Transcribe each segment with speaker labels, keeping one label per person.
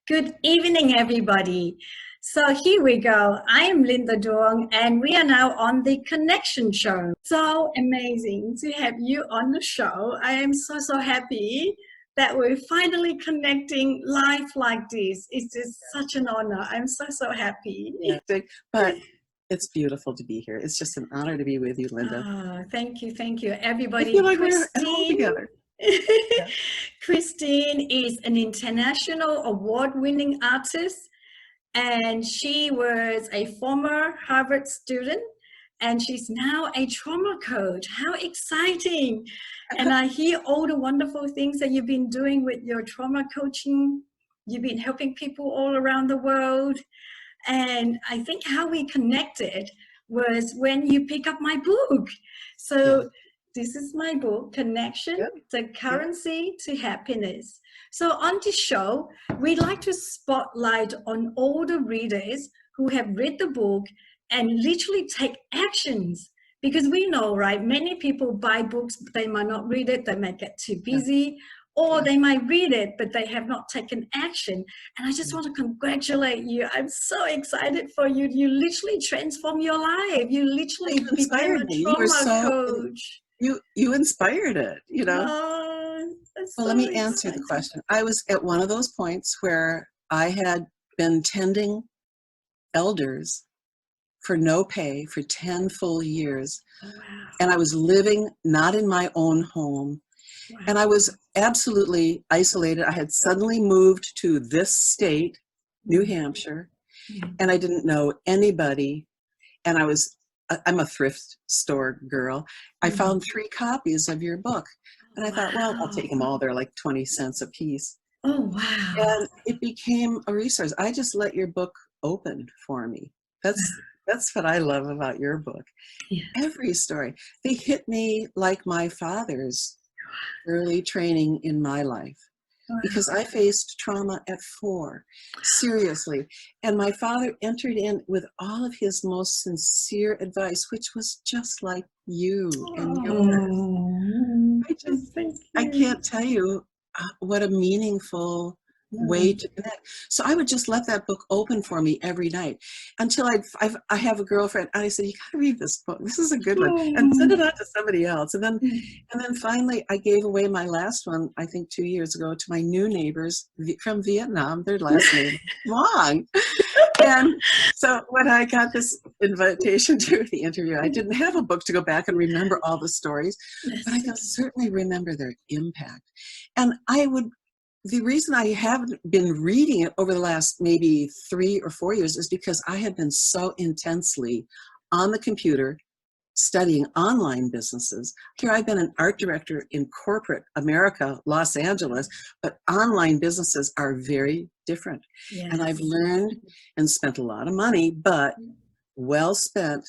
Speaker 1: Good evening, everybody. So here we go. I am Linda Duong, and we are now on the Connection Show. So amazing to have you on the show. I am so happy that we're finally connecting live like this. It's just such an honor. I'm so happy.
Speaker 2: Yeah, but it's beautiful to be here. It's just an honor to be with you, Linda.
Speaker 1: Oh, thank you, everybody.
Speaker 2: I feel like we're all together.
Speaker 1: Yeah. Christine is an international award-winning artist, and she was a former Harvard student, and she's now a trauma coach. How exciting! And I hear all the wonderful things that you've been doing with your trauma coaching. You've been helping people all around the world. And I think how we connected was when you pick up my book. So this is my book, Connection, the Currency to Happiness. So on this show, we like to spotlight on all the readers who have read the book and literally take actions. Because we know, right, many people buy books, but they might not read it, they might get too busy, or they might read it, but they have not taken action. And I just want to congratulate you. I'm so excited for you. You literally transformed your life. You literally became a trauma coach.
Speaker 2: You inspired it, you know.
Speaker 1: Oh,
Speaker 2: well, let me answer the question. I was at one of those points where I had been tending elders for no pay for 10 full years.
Speaker 1: Oh, wow.
Speaker 2: And I was living not in my own home. Wow. And I was absolutely isolated. I had suddenly moved to this state, New Hampshire, and I didn't know anybody. And I'm a thrift store girl. I found 3 copies of your book. And I thought, well, I'll take them all. They're like 20 cents a piece.
Speaker 1: Oh, wow.
Speaker 2: And it became a resource. I just let your book open for me. That's what I love about your book.
Speaker 1: Yeah.
Speaker 2: Every story. They hit me like my father's early training in my life, because I faced trauma at 4, seriously. And my father entered in with all of his most sincere advice, which was just like you and yours. I can't tell you what a meaningful way to connect. So I would just let that book open for me every night until I have a girlfriend, and I said, you gotta read this book. This is a good one, and send it on to somebody else. And then finally I gave away my last one, I think 2 years ago, to my new neighbors from Vietnam. Their last name long. And so when I got this invitation to the interview, I didn't have a book to go back and remember all the stories, but I can certainly remember their impact. And the reason I haven't been reading it over the last maybe 3 or 4 years is because I had been so intensely on the computer studying online businesses. Here I've been an art director in corporate America, Los Angeles, but online businesses are very different.
Speaker 1: Yes.
Speaker 2: And I've learned and spent a lot of money, but well spent,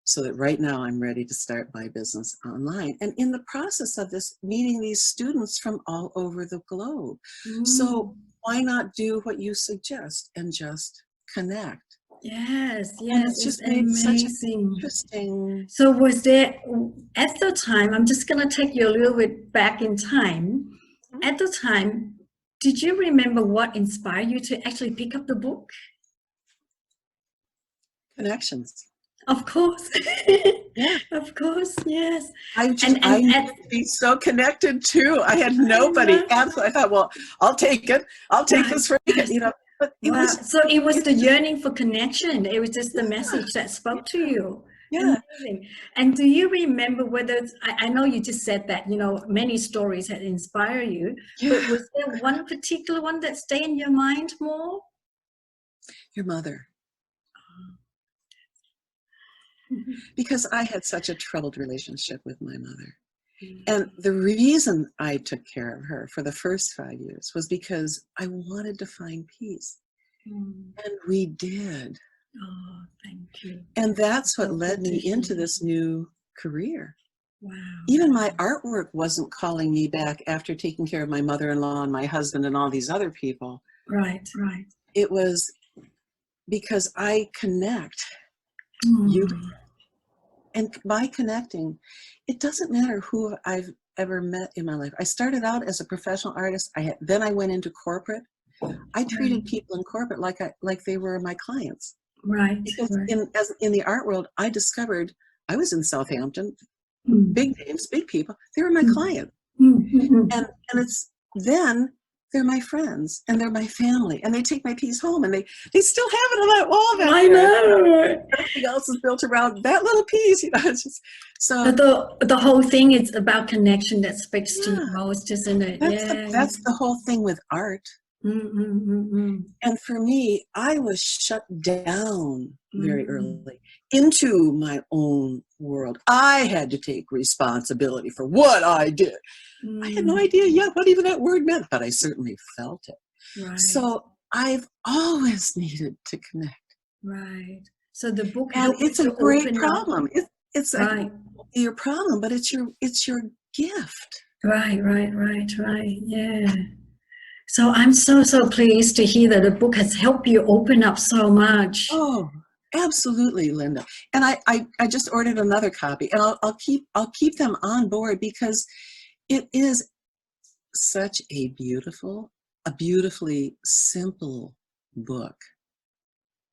Speaker 2: so that right now I'm ready to start my business online. And in the process of this, meeting these students from all over the globe. So why not do what you suggest and just connect?
Speaker 1: Yes,
Speaker 2: and it's just made such an interesting.
Speaker 1: So was there, at the time, I'm just going to take you a little bit back in time. At the time, did you remember what inspired you to actually pick up the book?
Speaker 2: Connections.
Speaker 1: Of course.
Speaker 2: Yeah.
Speaker 1: Of course, yes.
Speaker 2: I used to be so connected too. I had nobody. Absolutely. I thought, well, I'll take it. I'll take this for you, you know. But it
Speaker 1: was the yearning for connection. It was just the message that spoke to you.
Speaker 2: Yeah.
Speaker 1: Amazing. And do you remember whether, I know you just said that, you know, many stories had inspired you, but was there one particular one that stayed in your mind more?
Speaker 2: Your mother. Because I had such a troubled relationship with my mother. And the reason I took care of her for the first 5 years was because I wanted to find peace. And we did.
Speaker 1: Oh, thank you.
Speaker 2: And that's what led me into this new career.
Speaker 1: Wow.
Speaker 2: Even my artwork wasn't calling me back after taking care of my mother-in-law and my husband and all these other people.
Speaker 1: Right.
Speaker 2: It was because I connect. And by connecting, it doesn't matter who I've ever met in my life. I started out as a professional artist. Then I went into corporate. I treated people in corporate like they were my clients.
Speaker 1: Right.
Speaker 2: Because
Speaker 1: Right.
Speaker 2: in the art world, I discovered I was in Southampton,
Speaker 1: Mm.
Speaker 2: big names, big people. They were my
Speaker 1: Mm.
Speaker 2: clients.
Speaker 1: Mm. Mm. Mm.
Speaker 2: And it's then they're my friends and they're my family, and they take my piece home and they still have it on that wall back
Speaker 1: I
Speaker 2: there.
Speaker 1: know.
Speaker 2: Everything else is built around that little piece, you know. It's just so
Speaker 1: But the whole thing is about connection that speaks to you
Speaker 2: yeah.
Speaker 1: most, isn't it? Yeah.
Speaker 2: That's the whole thing with art.
Speaker 1: Mm. Mm. Mm. Mm.
Speaker 2: And for me, I was shut down very
Speaker 1: Mm.
Speaker 2: early into my own world. I had to take responsibility for what I did. I had no
Speaker 1: Mm.
Speaker 2: idea yet what even that word meant, but I certainly felt it.
Speaker 1: Right.
Speaker 2: So I've always needed to connect.
Speaker 1: Right. So the book
Speaker 2: And
Speaker 1: helped you
Speaker 2: it's a
Speaker 1: to
Speaker 2: great
Speaker 1: open up.
Speaker 2: problem. It's
Speaker 1: Right.
Speaker 2: your problem, but it's your gift.
Speaker 1: Right. Right. Right. Right. Yeah. So I'm so pleased to hear that the book has helped you open up so much.
Speaker 2: Oh, absolutely, Linda. And I just ordered another copy, and I'll keep them on board because it is such a beautifully simple book.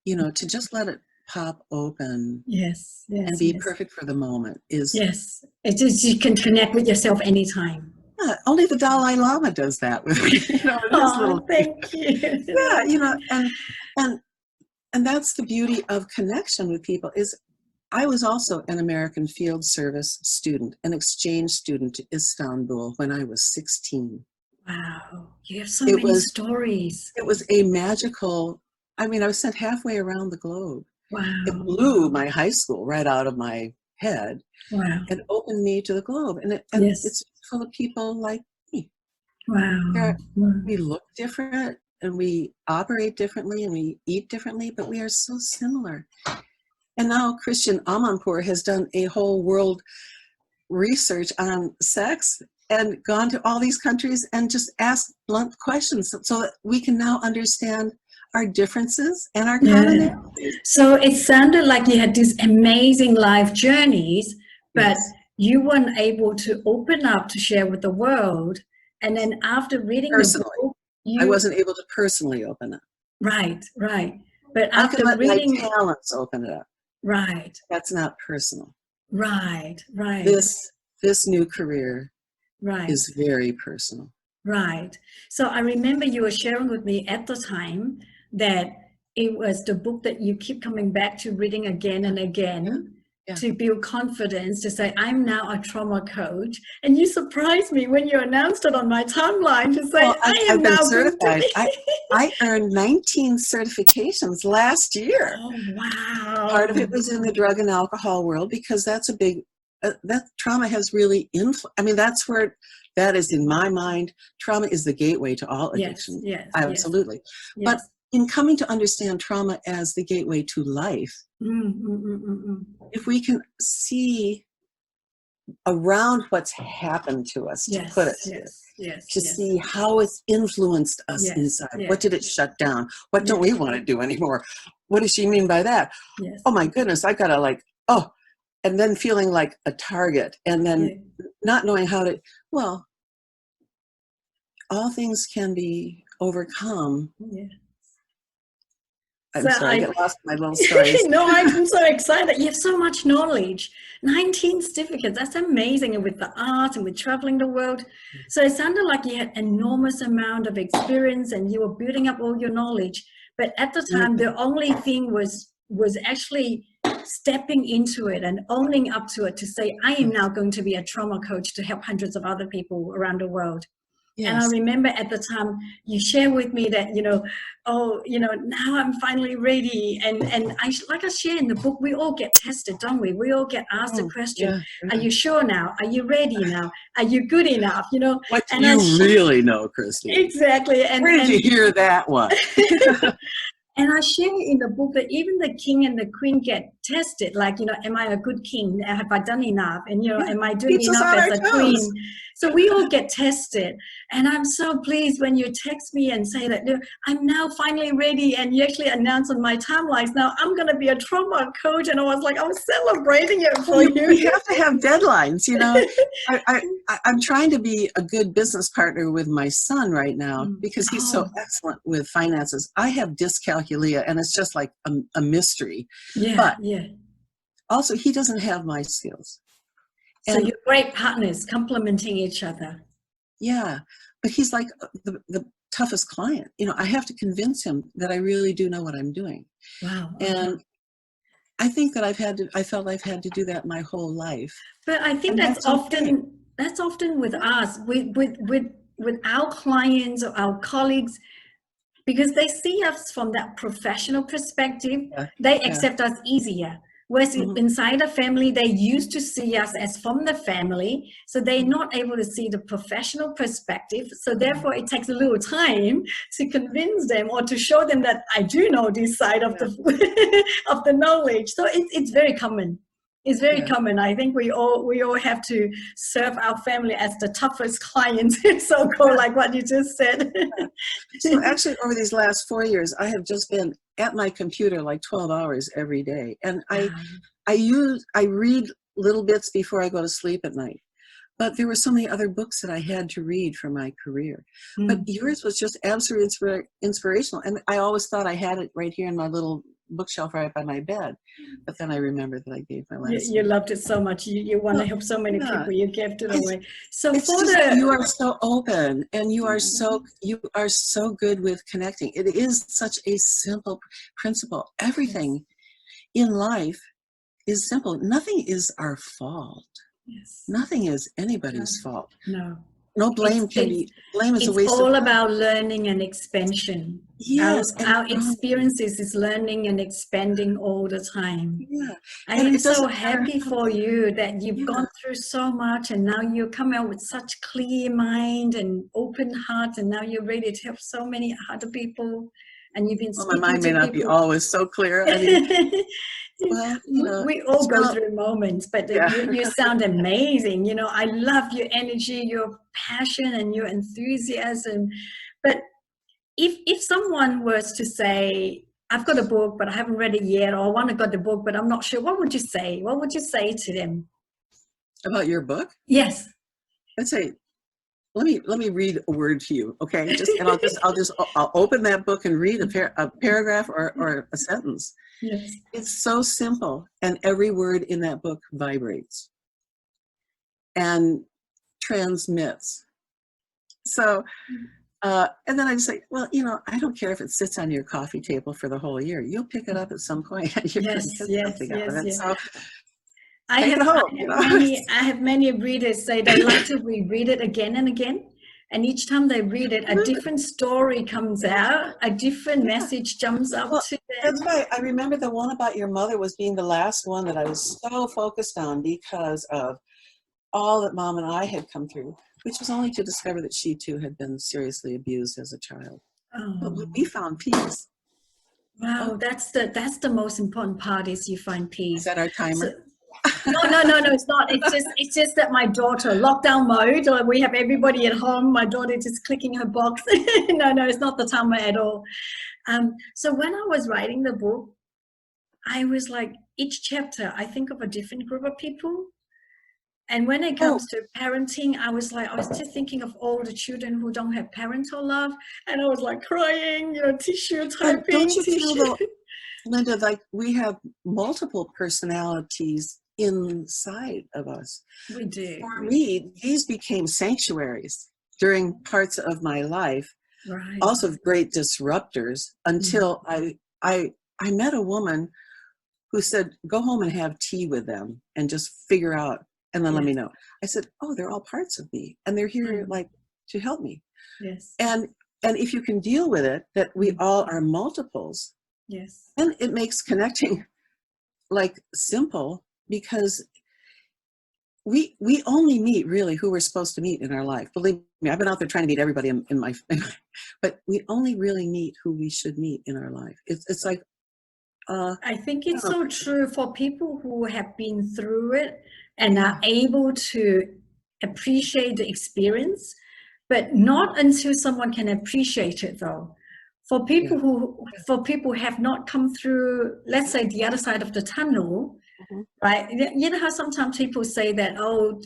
Speaker 2: You know, to just let it pop open
Speaker 1: Yes.
Speaker 2: and
Speaker 1: Yes.
Speaker 2: be
Speaker 1: Yes.
Speaker 2: perfect for the moment is
Speaker 1: Yes. It's just you can connect with yourself anytime.
Speaker 2: only the Dalai Lama does that with me, you know, with his little
Speaker 1: Oh, thank you.
Speaker 2: yeah, you know, and and that's the beauty of connection with people is I was also an American Field Service student, an exchange student to Istanbul when I was 16.
Speaker 1: Wow. You have so
Speaker 2: It
Speaker 1: many
Speaker 2: was
Speaker 1: stories.
Speaker 2: it was a magical, I mean, I was sent halfway around the globe. It
Speaker 1: Wow.
Speaker 2: blew my high school right out of my head
Speaker 1: Wow.
Speaker 2: and opened me to the globe. And
Speaker 1: Yes.
Speaker 2: it's full of people like me.
Speaker 1: Wow.
Speaker 2: There, we look different and we operate differently and we eat differently, but we are so similar. And now Christian Amanpour has done a whole world research on sex and gone to all these countries and just asked blunt questions so that we can now understand our differences and our
Speaker 1: Yeah.
Speaker 2: commonalities.
Speaker 1: So it sounded like you had these amazing life journeys, but
Speaker 2: Yes,
Speaker 1: you weren't able to open up to share with the world. And then after reading the
Speaker 2: personally.
Speaker 1: book,
Speaker 2: I
Speaker 1: you,
Speaker 2: wasn't able to personally open it.
Speaker 1: right, right. But
Speaker 2: I can
Speaker 1: after
Speaker 2: let my
Speaker 1: reading,
Speaker 2: talents open it up.
Speaker 1: right,
Speaker 2: That's not personal.
Speaker 1: right, right,
Speaker 2: This new career
Speaker 1: right.
Speaker 2: is very personal.
Speaker 1: Right. So I remember you were sharing with me at the time that it was the book that you keep coming back to reading again and again
Speaker 2: Yeah.
Speaker 1: to build confidence, to say, I'm now a trauma coach. And you surprised me when you announced it on my timeline to say,
Speaker 2: Well,
Speaker 1: I
Speaker 2: I've
Speaker 1: am
Speaker 2: been
Speaker 1: now going to
Speaker 2: certified.
Speaker 1: be.
Speaker 2: I earned 19 certifications last year.
Speaker 1: Oh,
Speaker 2: Part of
Speaker 1: wow.
Speaker 2: it was in the drug and alcohol world because that's a big, that trauma has really I mean, that's where, that is in my mind, trauma is the gateway to all
Speaker 1: Yes,
Speaker 2: addiction.
Speaker 1: yes, yes,
Speaker 2: Absolutely. But
Speaker 1: yes.
Speaker 2: in coming to understand trauma as the gateway to life,
Speaker 1: Mm, mm, mm, mm, mm.
Speaker 2: if we can see around what's happened to us, to put it
Speaker 1: Yes,
Speaker 2: to,
Speaker 1: yes, yes,
Speaker 2: to
Speaker 1: yes,
Speaker 2: see how it's influenced us
Speaker 1: yes,
Speaker 2: inside.
Speaker 1: yes,
Speaker 2: What did it shut down? What don't
Speaker 1: yes,
Speaker 2: we want to do anymore? What does she mean by that?
Speaker 1: yes.
Speaker 2: Oh my goodness, I gotta like, oh, and then feeling like a target and then
Speaker 1: Yeah.
Speaker 2: not knowing how to, well, all things can be overcome.
Speaker 1: Yeah.
Speaker 2: I'm
Speaker 1: So
Speaker 2: sorry, I
Speaker 1: I,
Speaker 2: get lost in my little stories.
Speaker 1: no, I'm so excited. You have so much knowledge. 19 certificates. That's amazing. And with the art and with traveling the world. So it sounded like you had enormous amount of experience and you were building up all your knowledge. But at the time, the only thing was actually stepping into it and owning up to it to say, I am now going to be a trauma coach to help hundreds of other people around the world. And I
Speaker 2: Yes.
Speaker 1: remember at the time you share with me that, now I'm finally ready. And like I share in the book, we all get tested, don't we? We all get asked a question,
Speaker 2: Yeah.
Speaker 1: are you sure now? Are you ready now? Are you good enough?
Speaker 2: What do
Speaker 1: And
Speaker 2: you really know, Christine?
Speaker 1: exactly.
Speaker 2: Where did you hear that one?
Speaker 1: And I share in the book that even the king and the queen get tested, like, am I a good king? Have I done enough? And,
Speaker 2: Yeah.
Speaker 1: am I doing
Speaker 2: Keeps us
Speaker 1: enough
Speaker 2: on
Speaker 1: as
Speaker 2: our
Speaker 1: a
Speaker 2: toes.
Speaker 1: queen? So we all get tested. And I'm so pleased when you text me and say that, I'm now finally ready. And you actually announced on my timelines, now I'm going to be a trauma coach. And I was like, I'm celebrating it for you.
Speaker 2: We have to have deadlines, you know. I'm trying to be a good business partner with my son right now because he's so excellent with finances. I have dyscalculia, and it's just like a mystery.
Speaker 1: Yeah,
Speaker 2: but
Speaker 1: yeah.
Speaker 2: Also, he doesn't have my skills.
Speaker 1: So you're great partners, complementing each other.
Speaker 2: Yeah, but he's like the toughest client. You know, I have to convince him that I really do know what I'm doing.
Speaker 1: Wow. Okay.
Speaker 2: And I think that I felt I've had to do that my whole life.
Speaker 1: But I think that's often with us, with our clients or our colleagues, because they see us from that professional perspective, they accept us easier. Whereas inside a family, they used to see us as from the family, so they're not able to see the professional perspective. So therefore, it takes a little time to convince them or to show them that I do know this side of the of the knowledge. So it's very common. It's very common. I think we all have to serve our family as the toughest clients, so-called, like what you just said.
Speaker 2: So actually, over these last 4 years, I have just been at my computer like 12 hours every day, and I read little bits before I go to sleep at night. But there were so many other books that I had to read for my career. But yours was just absolutely inspirational, and I always thought I had it right here in my little bookshelf right by my bed, but then I remembered that I gave my last
Speaker 1: you loved it so much. You want to help so many people. You gave it away. So
Speaker 2: you are so open, and you are so good with connecting. It is such a simple principle. Everything in life is simple. Nothing is our fault. Nothing is anybody's fault. No blame blame is a waste of time. It's
Speaker 1: all about learning and expansion.
Speaker 2: Yes.
Speaker 1: Our experiences is learning and expanding all the time.
Speaker 2: Yeah.
Speaker 1: I am so happy for you that you've gone through so much, and now you come out with such clear mind and open heart, and now you're ready to help so many other people. And you've been speaking
Speaker 2: my mind may
Speaker 1: to
Speaker 2: not
Speaker 1: people.
Speaker 2: be always so clear. I mean, well, you know,
Speaker 1: we all go through moments, but you sound amazing. You know, I love your energy, your passion, and your enthusiasm. But if someone was to say, I've got a book, but I haven't read it yet, or I want to get the book, but I'm not sure, what would you say? What would you say to them?
Speaker 2: About your book?
Speaker 1: Yes.
Speaker 2: I'd say, let me read a word to you, okay? I'll open that book and read a paragraph or a sentence.
Speaker 1: Yes. It's
Speaker 2: so simple, and every word in that book vibrates and transmits. So, and then I'd say, well, you know, I don't care if it sits on your coffee table for the whole year. You'll pick it up at some point. And you're
Speaker 1: yes.
Speaker 2: So,
Speaker 1: I have many readers say they like to reread it again and again. And each time they read it, a different story comes out, a different message jumps up to them.
Speaker 2: That's right. I remember the one about your mother was being the last one that I was so focused on because of all that Mom and I had come through, which was only to discover that she too had been seriously abused as a child. But we found peace.
Speaker 1: Wow, that's the most important part, is you find peace.
Speaker 2: Is that our timer?
Speaker 1: No, it's not. It's just that my daughter, lockdown mode, or we have everybody at home. My daughter just clicking her box. No, it's not the timer at all. So when I was writing the book, I was like, each chapter, I think of a different group of people. And when it comes to parenting, I was just thinking of all the children who don't have parental love, and I was like crying, tissue typing.
Speaker 2: Don't you feel though, Linda, like we have multiple personalities inside of us?
Speaker 1: We do.
Speaker 2: For me, these became sanctuaries during parts of my life,
Speaker 1: right.
Speaker 2: Also great disruptors, until I met a woman who said, go home and have tea with them and just figure out, and then let me know. I said, oh, they're all parts of me, and they're here like to help me.
Speaker 1: Yes.
Speaker 2: And if you can deal with it, that we all are multiples.
Speaker 1: Yes.
Speaker 2: And it makes connecting like simple, because we only meet really who we're supposed to meet in our life. Believe me, I've been out there trying to meet everybody in my but we only really meet who we should meet in our life. It's like
Speaker 1: I think it's so true for people who have been through it and are able to appreciate the experience, but not until someone can appreciate it though. For people who have not come through, let's say, the other side of the tunnel, right? You know how sometimes people say that, oh,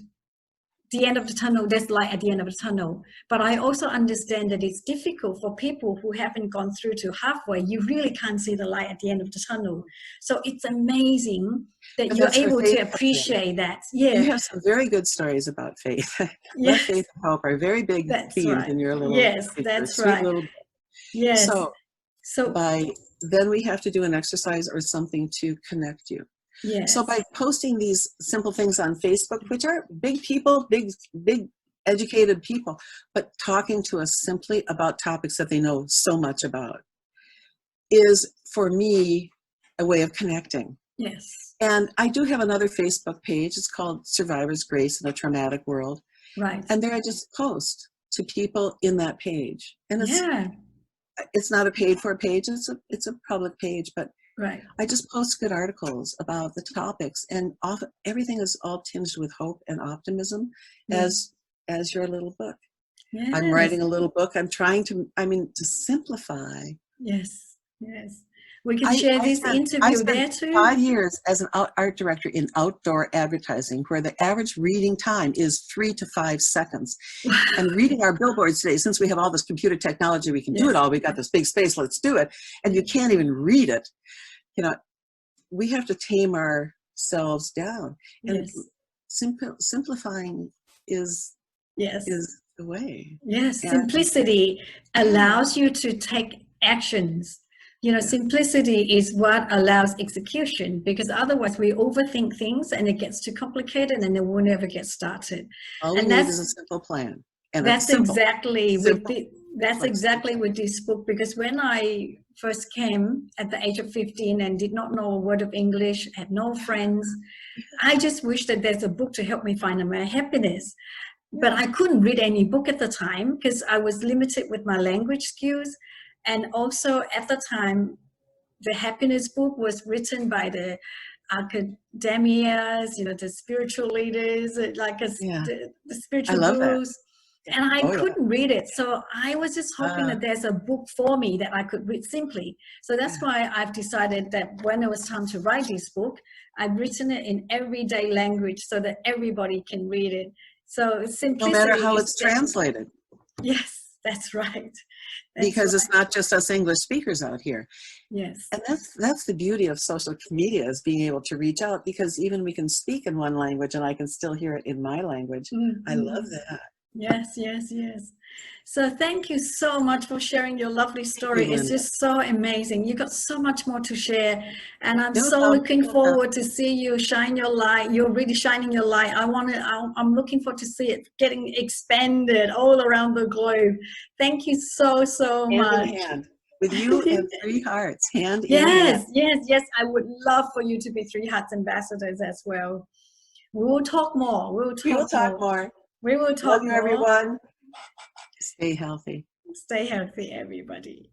Speaker 1: the end of the tunnel, there's light at the end of the tunnel. But I also understand that it's difficult for people who haven't gone through to halfway. You really can't see the light at the end of the tunnel. So it's amazing that you're able to appreciate that. Yeah.
Speaker 2: You have some very good stories about faith. Love, faith, and hope are very big themes in your little
Speaker 1: that's
Speaker 2: sweet
Speaker 1: right.
Speaker 2: little book.
Speaker 1: Yes.
Speaker 2: So then we have to do an exercise or something to connect you.
Speaker 1: Yes.
Speaker 2: So by posting these simple things on Facebook, which are big people, big educated people, but talking to us simply about topics that they know so much about is, for me, a way of connecting.
Speaker 1: Yes.
Speaker 2: And I do have another Facebook page. It's called Survivor's Grace in a Traumatic World.
Speaker 1: Right.
Speaker 2: And there I just post to people in that page. And it's not a paid for page. It's a public page, but
Speaker 1: right.
Speaker 2: I just post good articles about the topics, and often everything is all tinged with hope and optimism, as your little book. Yes. I'm writing a little book. I'm trying to simplify.
Speaker 1: Yes, yes. We can share this interview there too.
Speaker 2: 5 years as an art director in outdoor advertising, where the average reading time is 3 to 5 seconds. And reading our billboards today, since we have all this computer technology, we can do it all. We got this big space, let's do it. And you can't even read it. You know, we have to tame ourselves down. And simplifying is the way.
Speaker 1: Yes, simplicity allows you to take actions. You know, simplicity is what allows execution, because otherwise we overthink things and it gets too complicated and it will never get started.
Speaker 2: All we need is a simple plan. And
Speaker 1: that's exactly with this book, because when I first came at the age of 15 and did not know a word of English, had no friends, I just wished that there's a book to help me find my happiness. But I couldn't read any book at the time because I was limited with my language skills. And also at the time, the happiness book was written by the academias, you know, the spiritual leaders, like the spiritual gurus. And I couldn't read it. So I was just hoping that there's a book for me that I could read simply. So that's why I've decided that when it was time to write this book, I've written it in everyday language so that everybody can read it. So simplicity.
Speaker 2: No matter how it's translated.
Speaker 1: Yes, that's right.
Speaker 2: Because it's not just us English speakers out here.
Speaker 1: Yes.
Speaker 2: And that's the beauty of social media, is being able to reach out, because even we can speak in one language and I can still hear it in my language. I love that.
Speaker 1: Yes, yes, yes. So thank you so much for sharing your lovely story. It's just so amazing. You got so much more to share. And I'm so looking forward to see you shine your light. You're really shining your light. I'm looking forward to see it getting expanded all around the globe. Thank you so much.
Speaker 2: Hand in hand. With you and Three Hearts, hand in hand.
Speaker 1: Yes. I would love for you to be Three Hearts ambassadors as well. We will talk more. We will talk more. We will talk more.
Speaker 2: Love you, everyone. Stay healthy.
Speaker 1: Stay healthy, everybody.